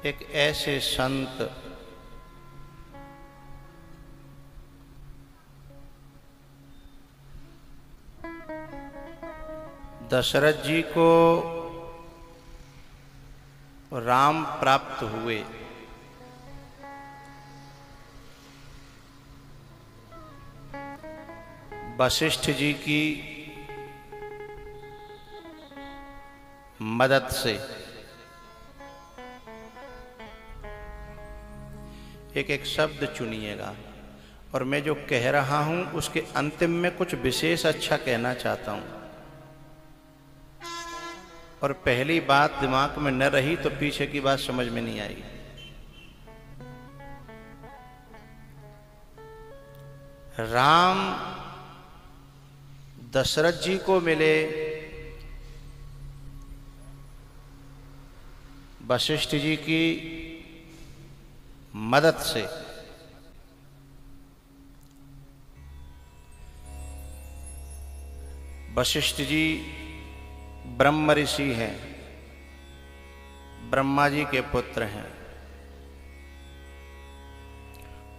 एक ऐसे संत दशरथ जी को राम प्राप्त हुए। वशिष्ठ जी की मदद से। एक एक शब्द चुनिएगा और मैं जो कह रहा हूं उसके अंतिम में कुछ विशेष अच्छा कहना चाहता हूं, और पहली बात दिमाग में न रही तो पीछे की बात समझ में नहीं आएगी। राम दशरथ जी को मिले वशिष्ठ जी की मदद से। वशिष्ठ जी ब्रह्म ऋषि हैं, ब्रह्मा जी के पुत्र हैं।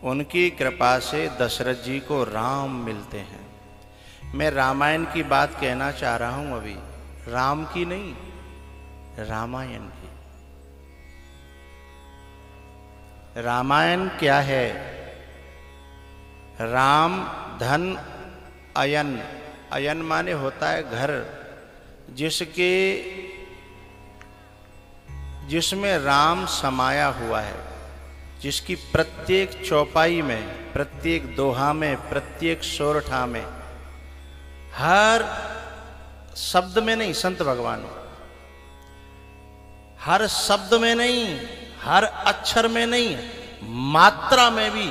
उनकी कृपा से दशरथ जी को राम मिलते हैं। मैं रामायण की बात कहना चाह रहा हूं अभी, राम की नहीं, रामायण की। रामायण क्या है? राम धन अयन, अयन माने होता है घर, जिसमें राम समाया हुआ है, जिसकी प्रत्येक चौपाई में, प्रत्येक दोहा में, प्रत्येक सोरठा में, हर शब्द में नहीं, संत भगवान, हर शब्द में नहीं, हर अक्षर में नहीं, मात्रा में भी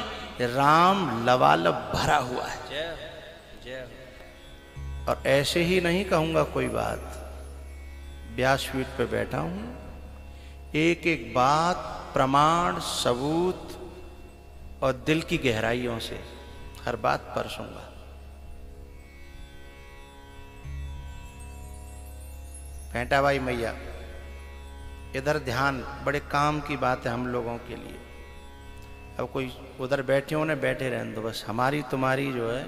राम लबालब भरा हुआ है। और ऐसे ही नहीं कहूंगा कोई बात, व्यासपीठ पे बैठा हूं, एक एक बात प्रमाण, सबूत और दिल की गहराइयों से हर बात परसूंगा। भेंटाबाई मैया, इधर ध्यान, बड़े काम की बात है हम लोगों के लिए। अब कोई उधर बैठे होने बैठे रहने दो, बस हमारी तुम्हारी जो है,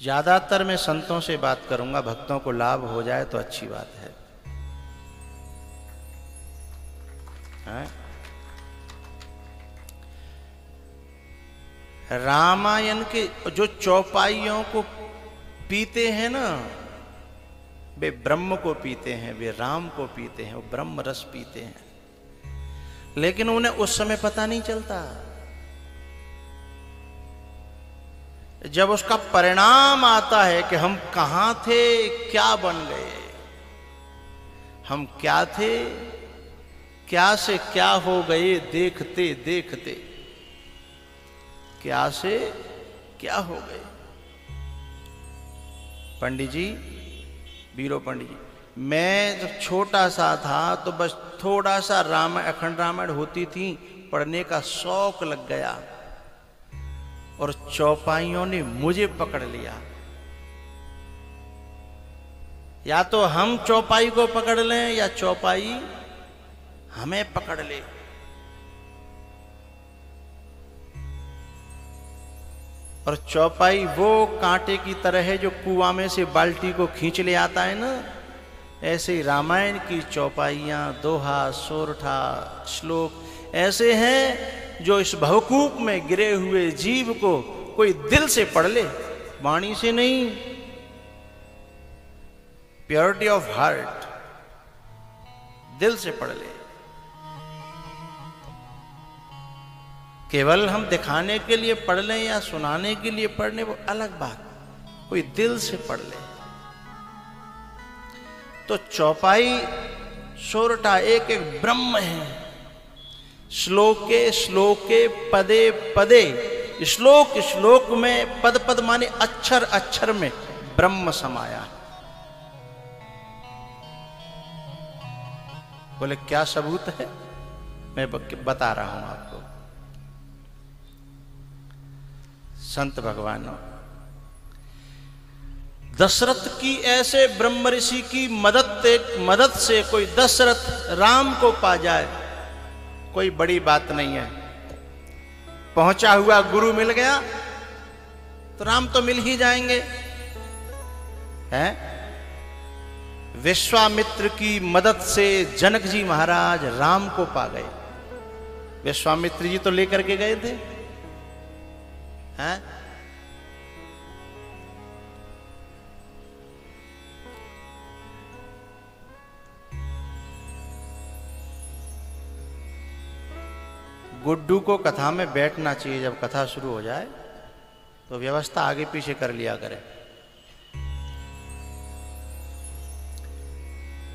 ज्यादातर मैं संतों से बात करूंगा, भक्तों को लाभ हो जाए तो अच्छी बात है। रामायण के जो चौपाइयों को पीते हैं ना, वे ब्रह्म को पीते हैं, वे राम को पीते हैं, वो ब्रह्म रस पीते हैं, लेकिन उन्हें उस समय पता नहीं चलता। जब उसका परिणाम आता है कि हम कहां थे, क्या बन गए, हम क्या थे, क्या से क्या हो गए, देखते देखते क्या से क्या हो गए। पंडित जी, बीरो पंडित जी, मैं जब छोटा सा था तो बस थोड़ा सा रामायण, अखंड रामायण होती थी, पढ़ने का शौक लग गया और चौपाइयों ने मुझे पकड़ लिया। या तो हम चौपाई को पकड़ लें या चौपाई हमें पकड़ ले। और चौपाई वो कांटे की तरह है जो कुआं में से बाल्टी को खींच ले आता है ना, ऐसे ही रामायण की चौपाइयां, दोहा, सोरठा, श्लोक ऐसे हैं जो इस भवकूप में गिरे हुए जीव को कोई दिल से पढ़ ले, वाणी से नहीं, प्योरिटी ऑफ हार्ट, दिल से पढ़ ले। केवल हम दिखाने के लिए पढ़ लें या सुनाने के लिए पढ़ लें, वो अलग बात, कोई दिल से पढ़ ले। तो चौपाई, सोरठा एक एक ब्रह्म है। श्लोके श्लोके पदे पदे, श्लोक श्लोक में, पद पद माने अक्षर अक्षर में ब्रह्म समाया। बोले क्या सबूत है? मैं बता रहा हूं आपको। संत भगवानों, दशरथ की ऐसे ब्रह्म ऋषि की मदद मदद से कोई दशरथ राम को पा जाए, कोई बड़ी बात नहीं है। पहुंचा हुआ गुरु मिल गया तो राम तो मिल ही जाएंगे, हैं? विश्वामित्र की मदद से जनक जी महाराज राम को पा गए। विश्वामित्र जी तो लेकर के गए थे, हैं? गुड्डू को कथा में बैठना चाहिए। जब कथा शुरू हो जाए तो व्यवस्था आगे पीछे कर लिया करे,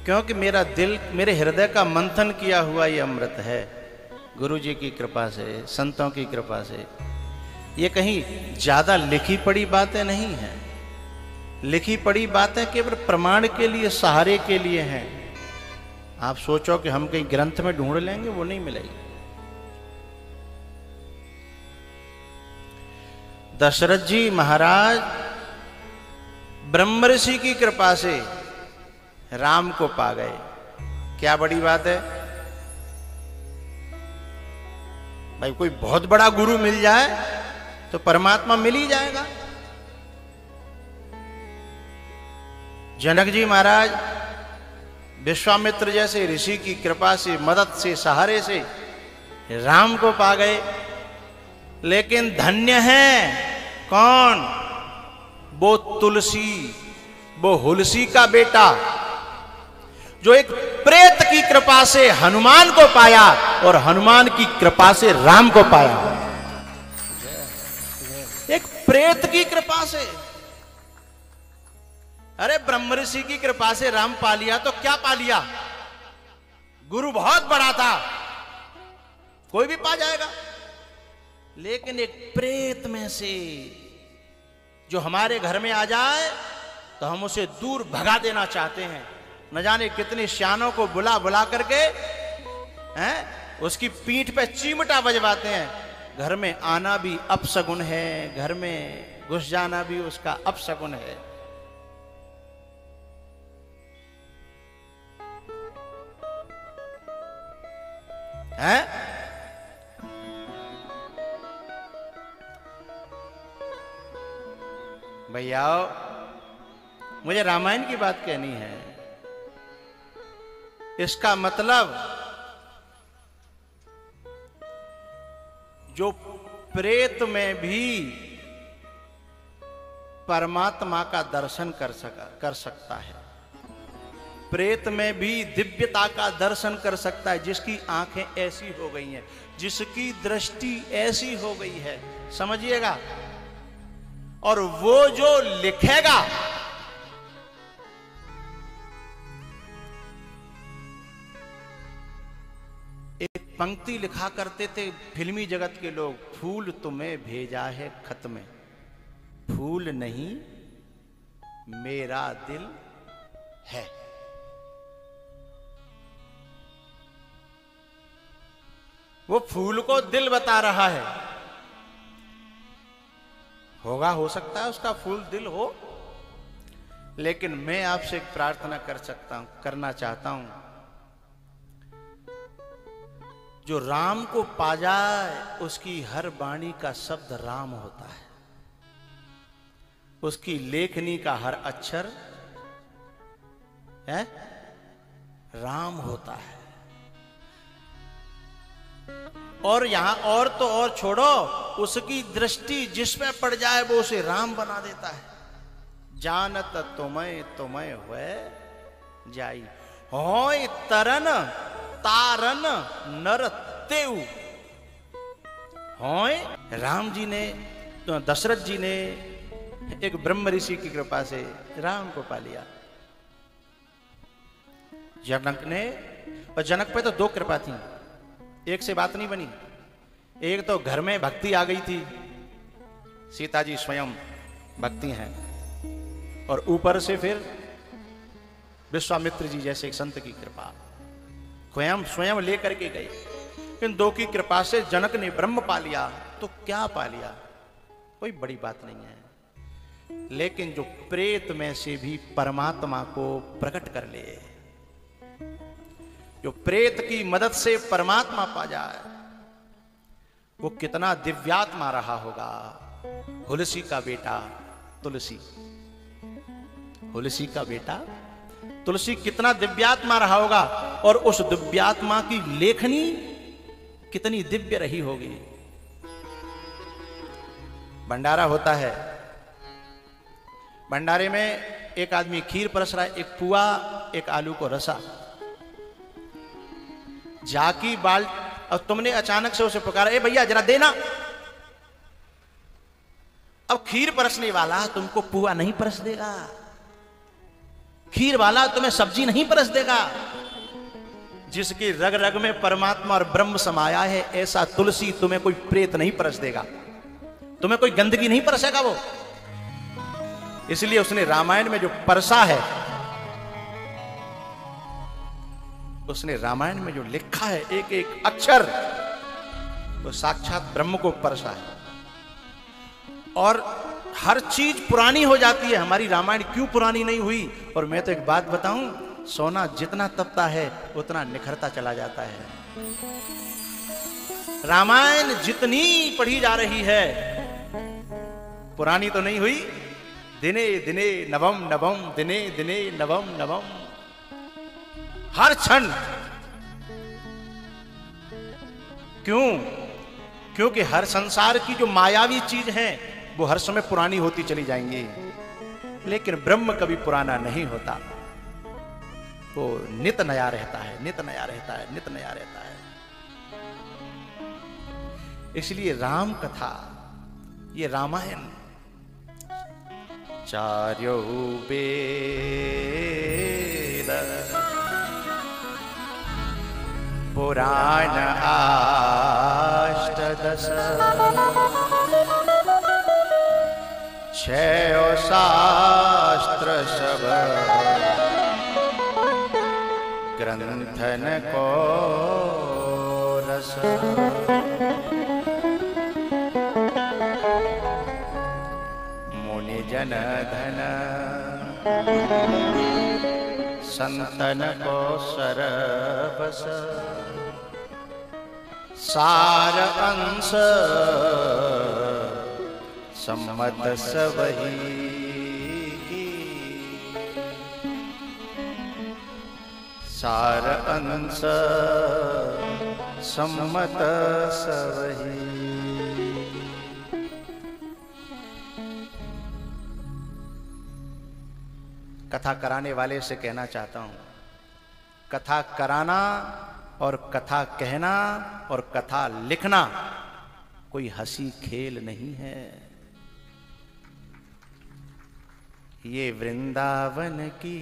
क्योंकि मेरा दिल, मेरे हृदय का मंथन किया हुआ ये अमृत है, गुरु जी की कृपा से, संतों की कृपा से। ये कहीं ज्यादा लिखी पड़ी बातें नहीं हैं। लिखी पड़ी बातें केवल प्रमाण के लिए, सहारे के लिए हैं। आप सोचो कि हम कहीं ग्रंथ में ढूंढ लेंगे, वो नहीं मिलेगी। दशरथ जी महाराज ब्रह्म ऋषि की कृपा से राम को पा गए। क्या बड़ी बात है भाई। कोई बहुत बड़ा गुरु मिल जाए तो परमात्मा मिल ही जाएगा। जनक जी महाराज विश्वामित्र जैसे ऋषि की कृपा से, मदद से, सहारे से राम को पा गए। लेकिन धन्य है कौन? वो तुलसी, वो हुलसी का बेटा, जो एक प्रेत की कृपा से हनुमान को पाया और हनुमान की कृपा से राम को पाया। एक प्रेत की कृपा से। अरे ब्रह्म ऋषि की कृपा से राम पा लिया तो क्या पा लिया? गुरु बहुत बड़ा था, कोई भी पा जाएगा। लेकिन एक प्रेत में से जो हमारे घर में आ जाए तो हम उसे दूर भगा देना चाहते हैं। न जाने कितने श्यानों को बुला बुला करके, हैं, उसकी पीठ पे चिमटा बजवाते हैं। घर में आना भी अपशगुन है, घर में घुस जाना भी उसका अपशगुन है। हैं? भैया मुझे रामायण की बात कहनी है। इसका मतलब जो प्रेत में भी परमात्मा का दर्शन कर सकता है, प्रेत में भी दिव्यता का दर्शन कर सकता है, जिसकी आंखें ऐसी हो गई हैं, जिसकी दृष्टि ऐसी हो गई है, समझिएगा। और वो जो लिखेगा, एक पंक्ति लिखा करते थे फिल्मी जगत के लोग, फूल तुम्हें भेजा है खत में, फूल नहीं मेरा दिल है। वो फूल को दिल बता रहा है। होगा, हो सकता है उसका फूल दिल हो, लेकिन मैं आपसे एक प्रार्थना करना चाहता हूं, जो राम को पा जाए उसकी हर वाणी का शब्द राम होता है, उसकी लेखनी का हर अक्षर है राम होता है। और यहां और तो और छोड़ो, उसकी दृष्टि जिसमें पड़ जाए वो उसे राम बना देता है। जानत तुम्हें हुए जाई, होय तरन तारन नर तेऊ। होय राम जी ने, तो दशरथ जी ने एक ब्रह्म ऋषि की कृपा से राम को पा लिया। जनक ने, और जनक पे तो दो कृपा थी, एक से बात नहीं बनी। एक तो घर में भक्ति आ गई थी, सीता जी स्वयं भक्ति हैं, और ऊपर से फिर विश्वामित्र जी जैसे एक संत की कृपा स्वयं लेकर के गए। इन दो की कृपा से जनक ने ब्रह्म पा लिया। तो क्या पा लिया? कोई बड़ी बात नहीं है। लेकिन जो प्रेत में से भी परमात्मा को प्रकट कर ले, जो प्रेत की मदद से परमात्मा पा जाए, वो कितना दिव्यात्मा रहा होगा। हुलसी का बेटा तुलसी, हुलसी का बेटा तुलसी कितना दिव्यात्मा रहा होगा, और उस दिव्यात्मा की लेखनी कितनी दिव्य रही होगी। भंडारा होता है, भंडारे में एक आदमी खीर परस रहा है, एक पुआ, एक आलू को रसा, जाकी बाल, और तुमने अचानक से उसे पुकारा, ए भैया जरा देना। अब खीर परसने वाला तुमको पुआ नहीं परस देगा, खीर वाला तुम्हें सब्जी नहीं परस देगा। जिसकी रग रग में परमात्मा और ब्रह्म समाया है, ऐसा तुलसी तुम्हें कोई प्रेत नहीं परस देगा, तुम्हें कोई गंदगी नहीं परसेगा वो। इसलिए उसने रामायण में जो परसा है, उसने रामायण में जो लिखा है एक एक अक्षर, वो साक्षात ब्रह्म को परसा है। और हर चीज पुरानी हो जाती है। हमारी रामायण क्यों पुरानी नहीं हुई? और मैं तो एक बात बताऊं, सोना जितना तपता है उतना निखरता चला जाता है। रामायण जितनी पढ़ी जा रही है पुरानी तो नहीं हुई। दिने दिने नवम नवम, दिने दिने नवम नवम, हर क्षण। क्यों? क्योंकि हर संसार की जो मायावी चीज है वो हर समय पुरानी होती चली जाएंगी, लेकिन ब्रह्म कभी पुराना नहीं होता। वो नित नया रहता है, नित नया रहता है, नित नया रहता है। इसलिए राम कथा, ये रामायण, चार्यो वेद पुराण अष्टदश, छयो शास्त्र सब ग्रंथन को रस। मुनि जन धन संतन को सरबस, सार अंश सम्मत सबही। सार अंश सम्मत सबही। कथा कराने वाले से कहना चाहता हूं, कथा कराना और कथा कहना और कथा लिखना कोई हंसी खेल नहीं है। ये वृंदावन की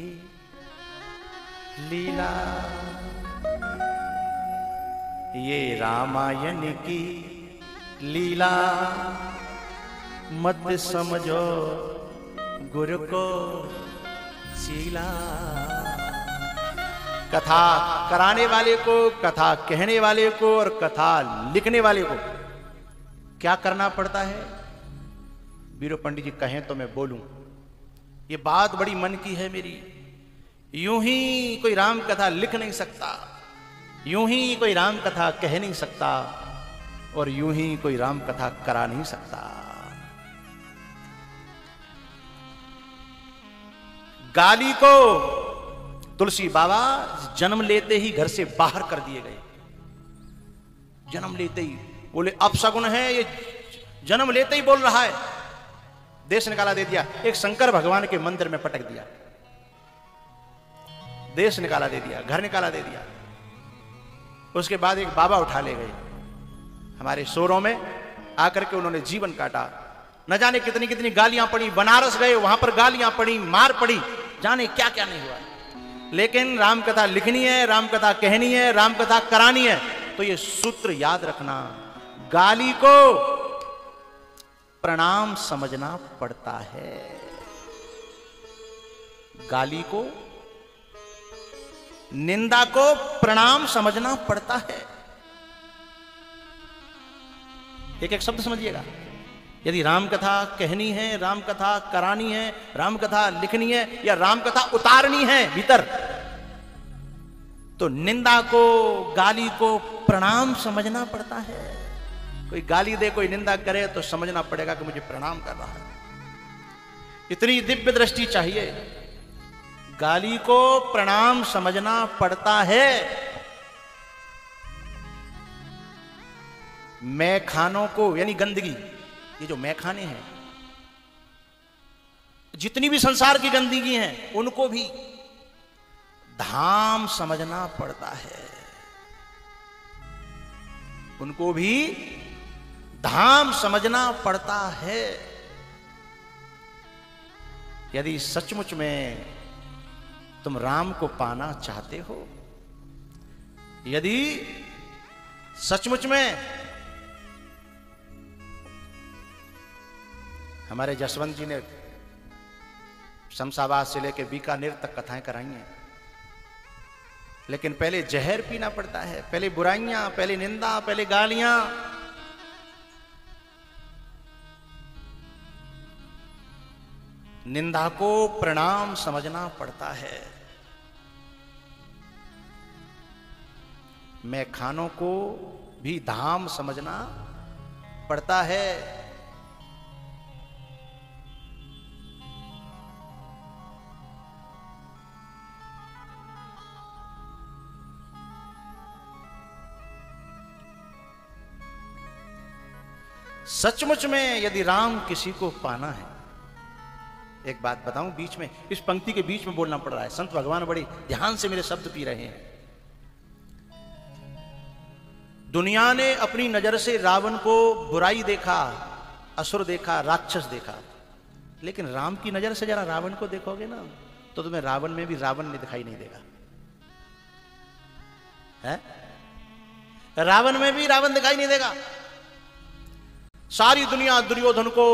लीला, ये रामायण की लीला, मत समझो गुरु को शीला। कथा कराने वाले को, कथा कहने वाले को और कथा लिखने वाले को क्या करना पड़ता है? वीरो पंडित जी कहें तो मैं बोलूं, ये बात बड़ी मन की है मेरी। यूं ही कोई राम कथा लिख नहीं सकता, यूं ही कोई राम कथा कह नहीं सकता, और यूं ही कोई राम कथा करा नहीं सकता। गाली को तुलसी बाबा जन्म लेते ही घर से बाहर कर दिए गए। जन्म लेते ही बोले अपशगुन है, ये जन्म लेते ही बोल रहा है। देश निकाला दे दिया, एक शंकर भगवान के मंदिर में पटक दिया, देश निकाला दे दिया, घर निकाला दे दिया। उसके बाद एक बाबा उठा ले गए हमारे शोरों में आकर के, उन्होंने जीवन काटा। न जाने कितनी कितनी गालियां पड़ी, बनारस गए वहां पर गालियां पड़ी, मार पड़ी, जाने क्या क्या नहीं हुआ। लेकिन राम कथा लिखनी है, राम कथा कहनी है, राम कथा करानी है, तो ये सूत्र याद रखना, गाली को प्रणाम समझना पड़ता है। गाली को, निंदा को प्रणाम समझना पड़ता है। एक एक शब्द समझिएगा। यदि राम कथा कहनी है, राम कथा करानी है, राम कथा लिखनी है, या राम कथा उतारनी है भीतर, तो निंदा को, गाली को प्रणाम समझना पड़ता है। कोई गाली दे, कोई निंदा करे तो समझना पड़ेगा कि मुझे प्रणाम कर रहा है। इतनी दिव्य दृष्टि चाहिए। गाली को प्रणाम समझना पड़ता है। मैखानों को, यानी गंदगी, ये जो मैखाने हैं, जितनी भी संसार की गंदगी हैं, उनको भी धाम समझना पड़ता है। उनको भी धाम समझना पड़ता है। यदि सचमुच में तुम राम को पाना चाहते हो, यदि सचमुच में, हमारे जसवंत जी ने शमशाबाद से लेकर बीकानेर तक कथाएं कराई हैं, लेकिन पहले जहर पीना पड़ता है, पहले बुराइयां, पहले निंदा, पहले गालियां। निंदा को प्रणाम समझना पड़ता है। मैखानों को भी धाम समझना पड़ता है। सचमुच में यदि राम किसी को पाना है, एक बात बताऊं, बीच में, इस पंक्ति के बीच में बोलना पड़ रहा है, संत भगवान बड़े ध्यान से मेरे शब्द पी रहे हैं। दुनिया ने अपनी नजर से रावण को बुराई देखा, असुर देखा, राक्षस देखा, लेकिन राम की नजर से जरा रावण को देखोगे ना, तो तुम्हें रावण में भी रावण नहीं दिखाई नहीं देगा, है? रावण में भी रावण दिखाई नहीं देगा। सारी दुनिया दुर्योधन को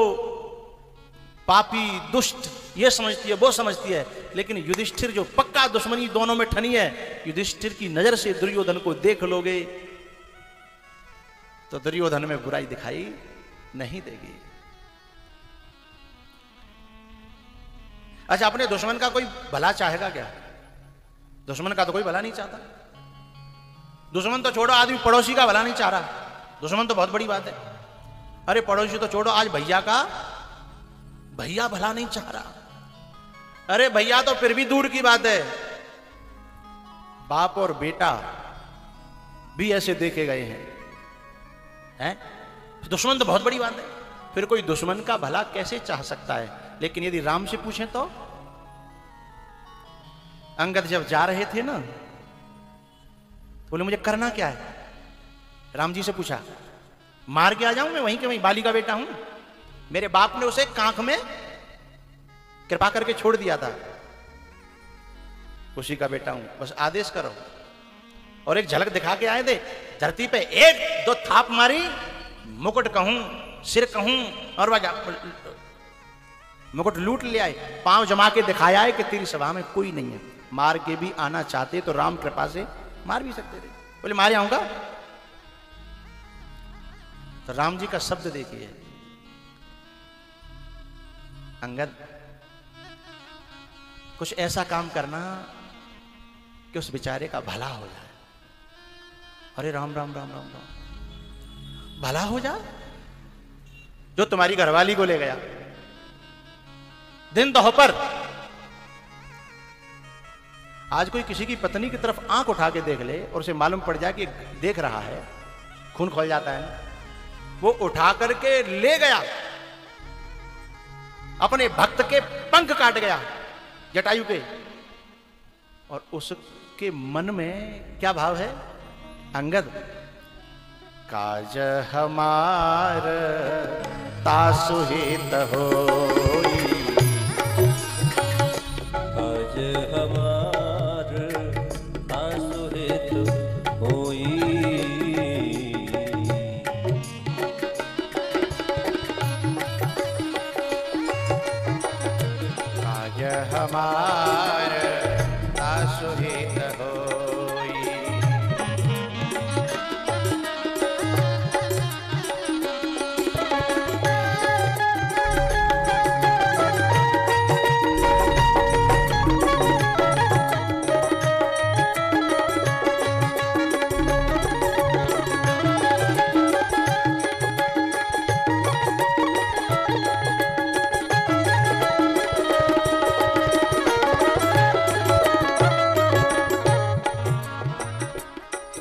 पापी, दुष्ट ये समझती है, वो समझती है, लेकिन युधिष्ठिर जो पक्का दुश्मनी दोनों में ठनी है, युधिष्ठिर की नजर से दुर्योधन को देख लोगे तो दुर्योधन में बुराई दिखाई नहीं देगी। अच्छा, अपने दुश्मन का कोई भला चाहेगा क्या? दुश्मन का तो कोई भला नहीं चाहता। दुश्मन तो छोड़ो, आदमी पड़ोसी का भला नहीं चाह रहा। दुश्मन तो बहुत बड़ी बात है। अरे पड़ोसी तो छोड़ो, आज भैया भला नहीं चाह रहा। अरे भैया तो फिर भी दूर की बात है, बाप और बेटा भी ऐसे देखे गए हैं। दुश्मन तो बहुत बड़ी बात है, फिर कोई दुश्मन का भला कैसे चाह सकता है? लेकिन यदि राम से पूछें तो अंगद जब जा रहे थे ना, बोले मुझे करना क्या है? राम जी से पूछा, मार के आ जाऊं मैं? वहीं के वहीं बाली का बेटा हूं, मेरे बाप ने उसे कांख में कृपा करके छोड़ दिया था, उसी का बेटा हूं, बस आदेश करो। और एक झलक दिखा के आए थे, धरती पे एक दो थाप मारी, मुकुट कहूं, सिर कहूं, और वह मुकुट लूट ले आए, पांव जमा के दिखाया है कि तेरी सभा में कोई नहीं है। मार के भी आना चाहते तो राम कृपा से मार भी सकते थे। बोले मारे आऊंगा। तो राम जी का शब्द देखिए, अंगद कुछ ऐसा काम करना कि उस बेचारे का भला हो जाए। अरे राम राम राम राम राम, भला हो जाए? जो तुम्हारी घरवाली को ले गया दिन दोपहर, आज कोई किसी की पत्नी की तरफ आंख उठा के देख ले और उसे मालूम पड़ जाए कि देख रहा है, खून खोल जाता है ना। वो उठा करके ले गया, अपने भक्त के पंख काट गया, जटायु के, और उसके मन में क्या भाव है? अंगद, काज हमार तासु हित होई, काज हमार तासु हित होई, काज हमार तासु हित होई।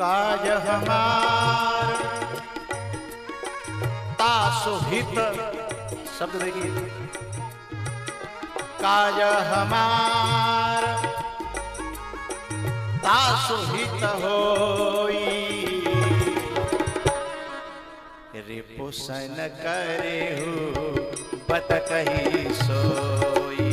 काज हमार तासु हित, शब्द देखिए, काज हमार तासु हित होई, रिपुसन करे हो बत कही सोई।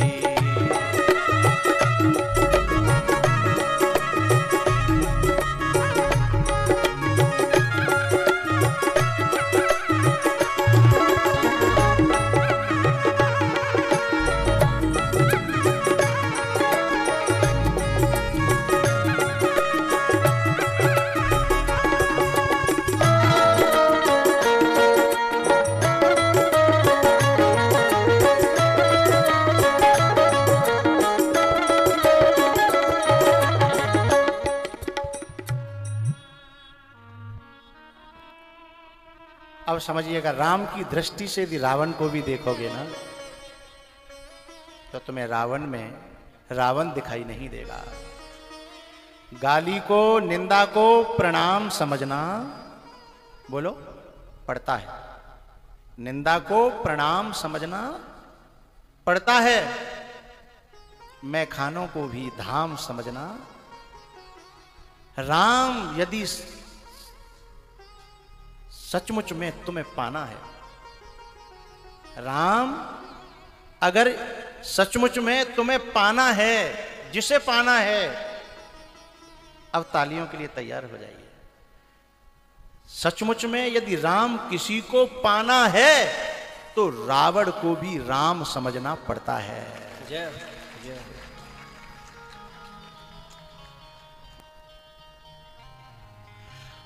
अब समझिएगा, राम की दृष्टि से यदि रावण को भी देखोगे ना तो तुम्हें रावण में रावण दिखाई नहीं देगा। गाली को, निंदा को प्रणाम समझना, बोलो, पड़ता है। निंदा को प्रणाम समझना पड़ता है। मैं खानों को भी धाम समझना। राम यदि सचमुच में तुम्हें पाना है, राम अगर सचमुच में तुम्हें पाना है, जिसे पाना है, अब तालियों के लिए तैयार हो जाइए। सचमुच में यदि राम किसी को पाना है तो रावण को भी राम समझना पड़ता है। जय जय।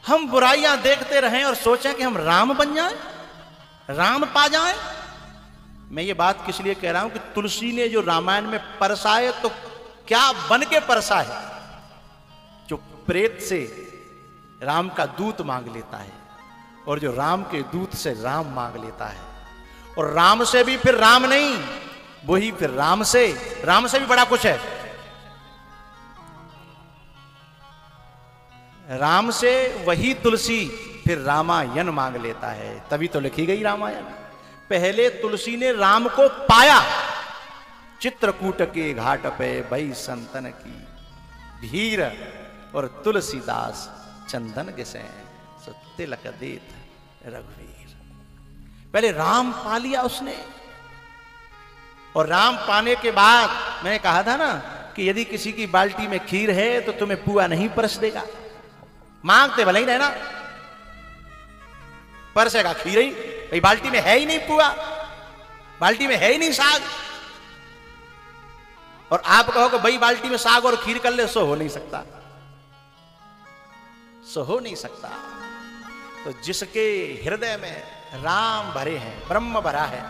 हम बुराइयां देखते रहें और सोचें कि हम राम बन जाएं, राम पा जाएं। मैं ये बात किस लिए कह रहा हूं कि तुलसी ने जो रामायण में परसा है तो क्या बन के परसा है, जो प्रेत से राम का दूत मांग लेता है और जो राम के दूत से राम मांग लेता है, और राम से भी फिर राम नहीं, वही फिर राम से भी बड़ा कुछ है। राम से वही तुलसी फिर रामायण मांग लेता है, तभी तो लिखी गई रामायण। पहले तुलसी ने राम को पाया, चित्रकूट के घाट पे भई संतन की भीर, और तुलसीदास चंदन गिसे सो तिलक देत रघुवीर। पहले राम पा लिया उसने, और राम पाने के बाद मैंने कहा था ना कि यदि किसी की बाल्टी में खीर है तो तुम्हें पुआ नहीं परस देगा। मांगते भले ही रहना, परसेगा खीर ही, भाई बाल्टी में है ही नहीं पुआ, बाल्टी में है ही नहीं साग, और आप कहो कि भाई बाल्टी में साग और खीर कर ले, सो हो नहीं सकता, सो हो नहीं सकता। तो जिसके हृदय में राम भरे हैं, ब्रह्म भरा है,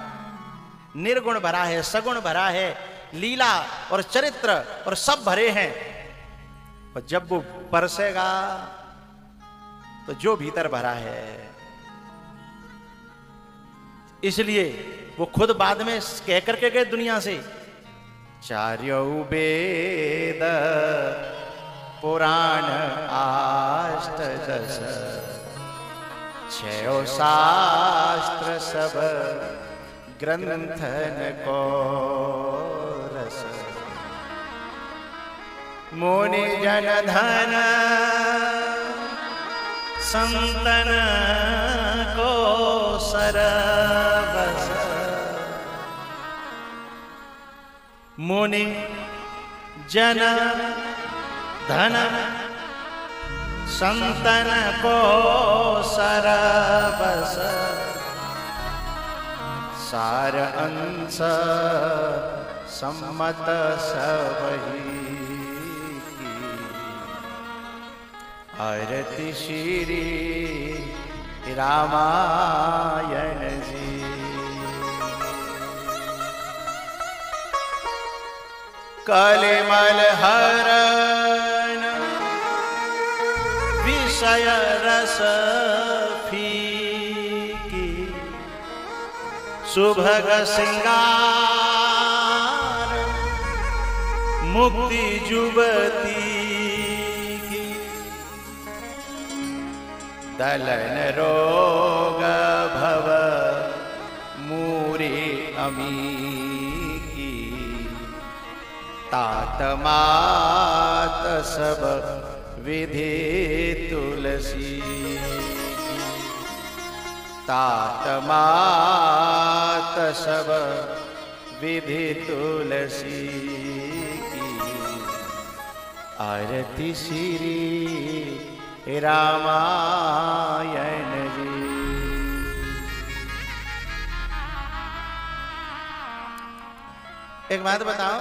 निर्गुण भरा है, सगुण भरा है, लीला और चरित्र और सब भरे हैं, और जब वो परसेगा तो जो भीतर भरा है, इसलिए वो खुद बाद में कह करके गए दुनिया से, चार्यों वेद पुराण आष्ट दस, छयो शास्त्र सब ग्रंथन को रस, मुनि जन धन संतन को सरबस, मुनि जन धन संतन को सरबस, सार अंश सम्मत सबही, आरती श्री रामायण जी। कलिमल हरण विषय रस फीकी, सुभग श्रृंगार मुक्ति जुबती की, दलन रोग भव मूरे अमी की, तात मात सब विधि तुलसी, तात मात सब विधि तुलसी की, आरती श्री रामायण जी। एक बात बताओ,